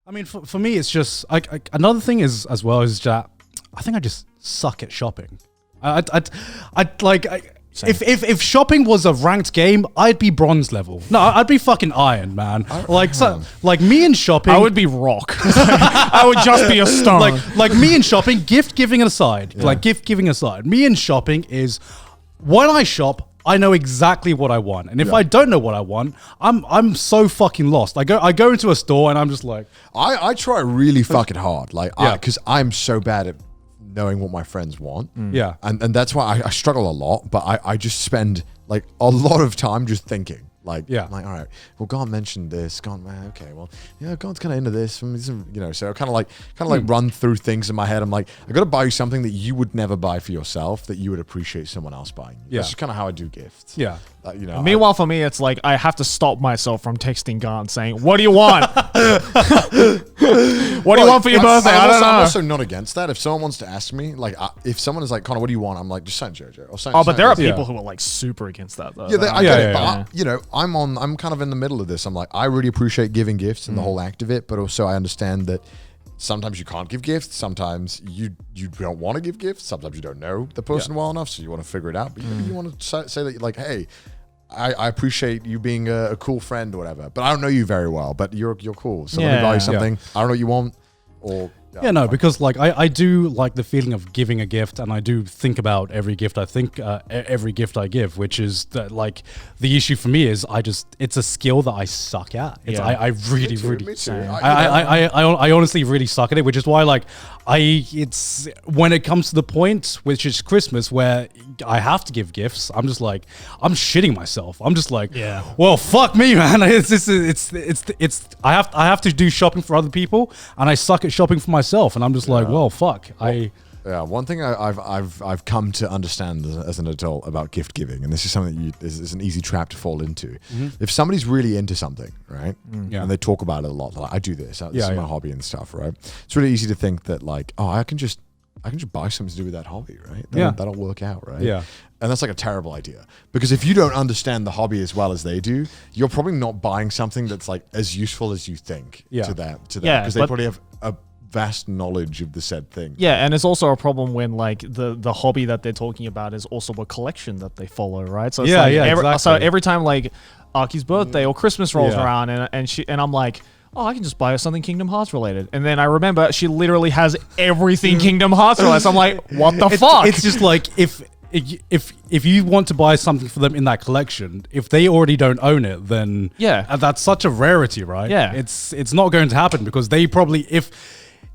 I mean, for me, it's just another thing is as well is that I think I just suck at shopping. If shopping was a ranked game, I'd be bronze level. No, I'd be fucking iron, man. Like me and shopping, I would be rock. I would just be a stone. Like me and shopping, gift giving aside, me and shopping is when I shop, I know exactly what I want, and if I don't know what I want, I'm so fucking lost. I go into a store and I'm just like, I try really fucking hard, because I'm so bad at knowing what my friends want. Yeah. And that's why I struggle a lot, but I just spend like a lot of time just thinking. Like, all right, well, Gaunt mentioned this. Okay, well, yeah, Gaunt's kind of into this. So kind of like run through things in my head. I'm like, I got to buy you something that you would never buy for yourself that you would appreciate someone else buying. Yeah. That's just kind of how I do gifts. Yeah. Meanwhile, for me, it's like I have to stop myself from texting Gaunt saying, "What do you want? What do you want for your birthday?" I don't know. I'm also not against that. If someone wants to ask me, like, if someone is like, "Connor, what do you want?" I'm like, just sign JoJo. But there are people who are like super against that, though. Yeah, I get it. But I'm kind of in the middle of this. I'm like, I really appreciate giving gifts and the whole act of it, but also I understand that sometimes you can't give gifts. Sometimes you don't want to give gifts. Sometimes you don't know the person well enough, so you want to figure it out. But you want to say that you're like, hey, I appreciate you being a cool friend or whatever, but I don't know you very well, but you're cool. So let me buy you something. I don't know what you want. Or because like I do like the feeling of giving a gift, and I do think about every gift every gift I give, which is that like the issue for me is it's a skill that I suck at. I really Me too. I honestly really suck at it, which is why like it's when it comes to the point which is Christmas where I have to give gifts, I'm just like I'm shitting myself. I'm just like, well, fuck me, man. It's I have to do shopping for other people, and I suck at shopping for myself, and I'm just like, well, fuck. One thing I've come to understand as an adult about gift giving, and this is something that is an easy trap to fall into. If somebody's really into something, right, and they talk about it a lot, like I do this, this is my hobby and stuff, right? It's really easy to think that like, oh, I can just buy something to do with that hobby, right? That'll work out, right? Yeah. And that's like a terrible idea, because if you don't understand the hobby as well as they do, you're probably not buying something that's like as useful as you think to them, because they probably have a vast knowledge of the said thing. Yeah, and it's also a problem when like the hobby that they're talking about is also a collection that they follow, right? So it's exactly. So every time like Aki's birthday or Christmas rolls around, and I'm like, oh, I can just buy her something Kingdom Hearts related. And then I remember she literally has everything Kingdom Hearts related. So I'm like, what the fuck? It's just like if you want to buy something for them in that collection, if they already don't own it, then that's such a rarity, right? Yeah, it's not going to happen, because they probably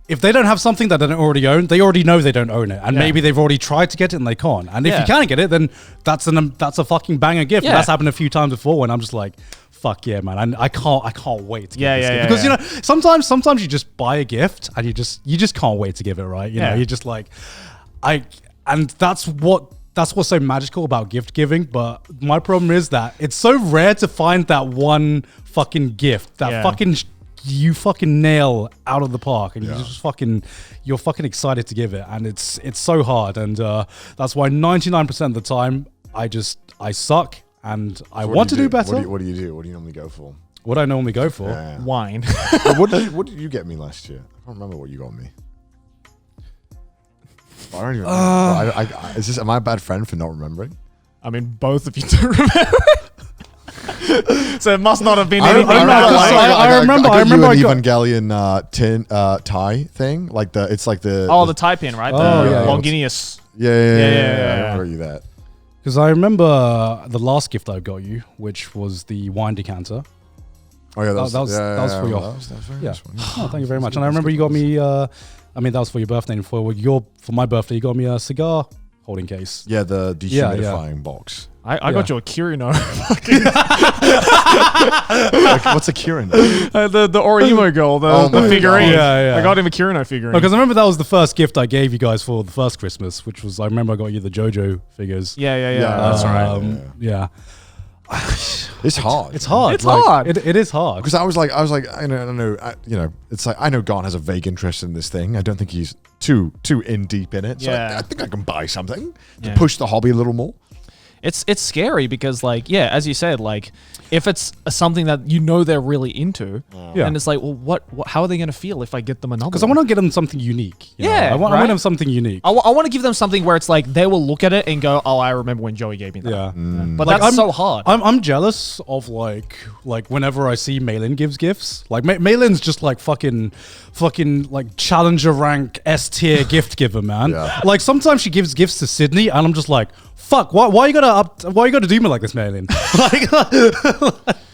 if they don't have something that they don't already own, they already know they don't own it, and maybe they've already tried to get it and they can't. And if you can't get it, then that's a fucking banger gift. And that's happened a few times before, when I'm just like, fuck yeah, man! And I can't wait to give this gift, because sometimes you just buy a gift and you just can't wait to give it, right? You know, you're just like, and that's what's so magical about gift giving. But my problem is that it's so rare to find that one fucking gift that you fucking nail out of the park, and you're fucking excited to give it, and it's so hard, and that's why 99% of the time I suck, and I want to do better. What do you do? What do you normally go for? What I normally go for? Wine. What did you get me last year? I can't remember what you got me. I don't even remember. Am I a bad friend for not remembering? I mean, both of you do remember. So it must not have been anything. I remember an Evangelion tin tie thing, like the tie pin, right? Longinus. Yeah. I remember you that. Because I remember the last gift I got you, which was the wine decanter. Oh yeah, that was for your. Oh, thank you very much. And I remember you got me. That was for your birthday, and for my birthday, you got me a cigar holding case. Yeah, the dehumidifying box. I got you a Kirino. What's a Kirino? The Orimo girl, the figurine. Yeah. I got him a Kirino figurine. Because I remember that was the first gift I gave you guys for the first Christmas, which was, I remember I got you the JoJo figures. Yeah. That's right. Yeah. It's hard. It's hard. It's hard. It is hard. Because I was like, I know, it's like, I know Garn has a vague interest in this thing. I don't think he's too in deep in it. So I think I can buy something to push the hobby a little more. it's scary because like, yeah, as you said, like if it's something that you know they're really into, and it's like, well, what how are they going to feel if I get them another? Because I want to get them something unique. I want them something unique. I want to give them something where it's like they will look at it and go, oh, I remember when Joey gave me that. Yeah. But like, that's so hard. I'm jealous of like whenever I see Malin gives gifts. Like Malin's just like fucking like challenger rank S tier gift giver, man. Yeah. Like sometimes she gives gifts to Sydney and I'm just like, fuck, why you gotta do me like this, Malin? Like,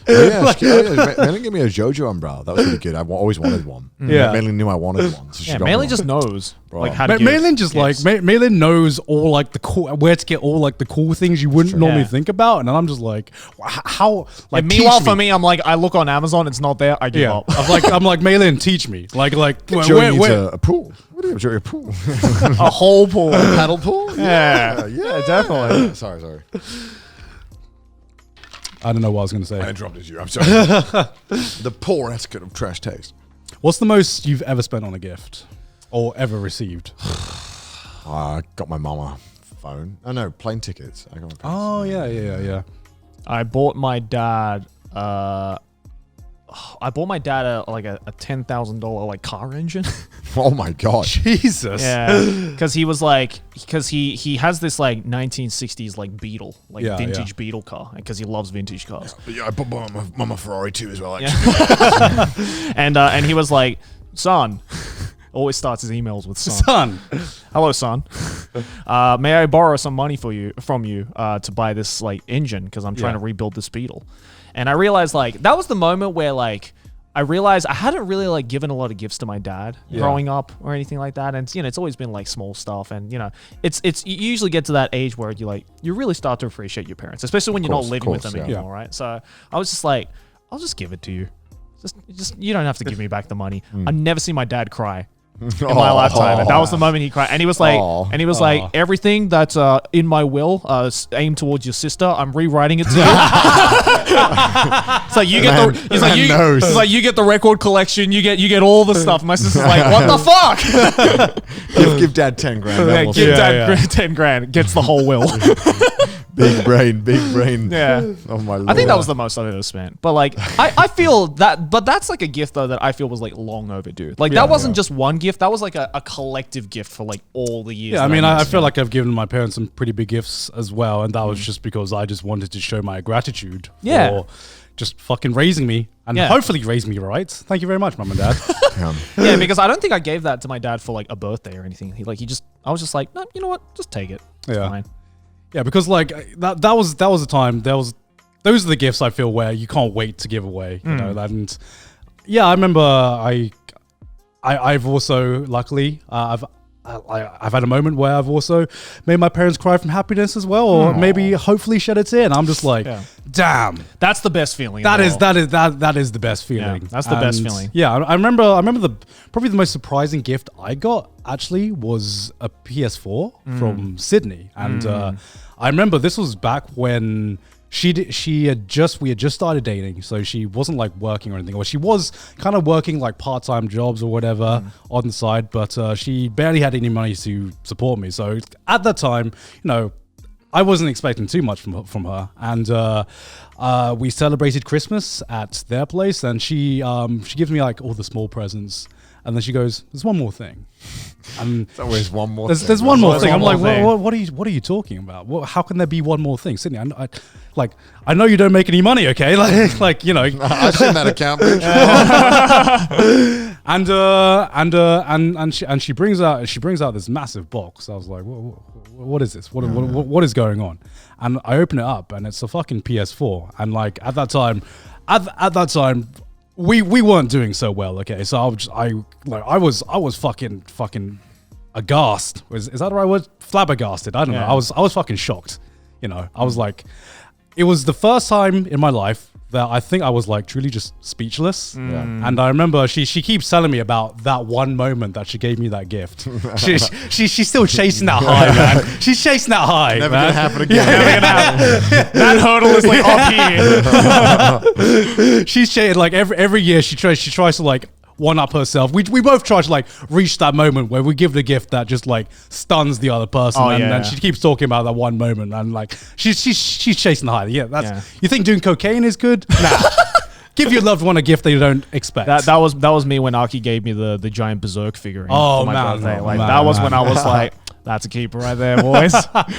Malin gave me a JoJo umbrella. That was really good. I always wanted one. Yeah. Malin knew I wanted one. So Malin just knows like how to Malin just gifts. Like Malin knows all like the cool where to get all like the cool things you wouldn't normally think about, and I'm just like, how? Like, and meanwhile, for me, I'm like, I look on Amazon, it's not there. I give up. I'm like Malin, teach me. Like Joey needs a pool. What do you have, Joey? A pool? A whole pool, a paddle pool? Yeah, definitely. Sorry. I don't know what I was going to say. I interrupted you. I'm sorry. The poor etiquette of trash taste. What's the most you've ever spent on a gift or ever received? I got my mama phone. Oh no, plane tickets. I got my Oh yeah. I bought my dad. I bought my dad a $10,000 like car engine. Oh my god, Jesus! Yeah, because he was like, he has this like 1960s like Beetle, like vintage Beetle car, because he loves vintage cars. Yeah, I bought mama Ferrari too as well. Actually, and he was like, son. Always starts his emails with son. Hello, son. May I borrow some money from you to buy this like engine because I'm trying to rebuild this Beetle. And I realized like that was the moment where like I realized I hadn't really like given a lot of gifts to my dad growing up or anything like that. And it's always been like small stuff. And it's you usually get to that age where you really start to appreciate your parents, especially when you're not living with them anymore, right? So I was just like, I'll just give it to you. Just you don't have to give me back the money. I've never seen my dad cry in my lifetime, and that was the moment he cried. And he was like, everything that's in my will aimed towards your sister, I'm rewriting it to you. So you get you get the record collection, you get all the stuff. My sister's like, what the fuck? give dad 10 grand. Give dad 10 grand, gets the whole will. Big brain. Yeah. Oh my lord. I think that was the most I've ever spent. But like, I feel that, but that's like a gift though that I feel was like long overdue. Like that wasn't just one gift. That was like a collective gift for like all the years. Yeah, I mean, I feel like I've given my parents some pretty big gifts as well. And that was just because I just wanted to show my gratitude for just fucking raising me and hopefully raise me right. Thank you very much, mum and dad. Yeah, because I don't think I gave that to my dad for like a birthday or anything. I was just like, no, you know what? Just take it. It's fine. Yeah, because like that was the time. Those are the gifts I feel where you can't wait to give away. You know, and yeah, I remember I've also luckily I've had a moment where I've also made my parents cry from happiness as well, or maybe hopefully shed a tear. And I'm just like, damn, that's the best feeling. That is the best feeling. Yeah, that's the best feeling. Yeah, I remember probably the most surprising gift I got actually was a PS4 from Sydney, and I remember this was back when we had just started dating, so she wasn't like working or anything, or she was kind of working like part-time jobs or whatever on the side, but she barely had any money to support me. So at that time, I wasn't expecting too much from her, and we celebrated Christmas at their place, and she gives me like all the small presents, and then she goes, "There's one more thing." And there's always one more. There's one more thing. I'm like, what are you talking about? How can there be one more thing, Sydney? I know you don't make any money, okay? I've seen that account. and she brings out this massive box. I was like, what is this? What is going on? And I open it up, and it's a fucking PS4. And like at that time. We weren't doing so well, okay? So I was fucking aghast. Is that the right word? Flabbergasted. I don't know. I was fucking shocked. I was like, it was the first time in my life that I think I was like truly just speechless. And I remember she keeps telling me about that one moment that she gave me that gift. She's still chasing that high, man. She's chasing that high. Never gonna happen again. Never gonna happen. That hurdle is like up here. She's chasing like every year she tries to like one up herself. We both try to like reach that moment where we give the gift that just like stuns the other person, and she keeps talking about that one moment, and like she's chasing the high. Yeah, you think doing cocaine is good? Nah. Give your loved one a gift they don't expect. That was me when Aki gave me the giant Berserk figurine for my birthday. Like that was when I was like, that's a keeper right there, boys.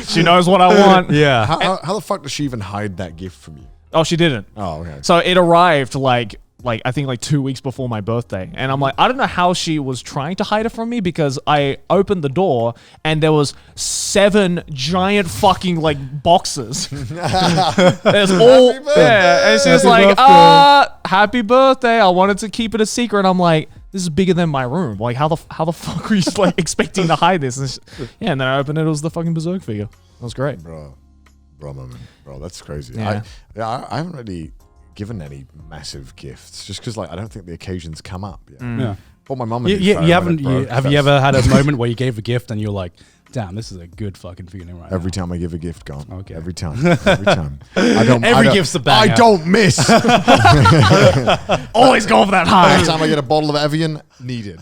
She knows what I want. Yeah. How the fuck does she even hide that gift from you? Oh, she didn't. Oh, okay. So it arrived like I think like 2 weeks before my birthday, and I'm like, I don't know how she was trying to hide it from me, because I opened the door and there was 7 giant fucking like boxes. There's all there, and she's like, happy birthday. I wanted to keep it a secret. I'm like, this is bigger than my room. Like, how the fuck are you like expecting to hide this? And then I opened it. It was the fucking Berserk figure. That was great, bro, that's crazy. Yeah. I haven't really given any massive gifts, just because like I don't think the occasions come up. Yeah. Well, my mum. Have you ever had a moment where you gave a gift and you're like, damn, this is a good fucking feeling right Every now. time I give a gift, gone. Okay. Every time. Every gift's a banger. I don't miss. Always go for that high. Every time I get a bottle of Evian, needed.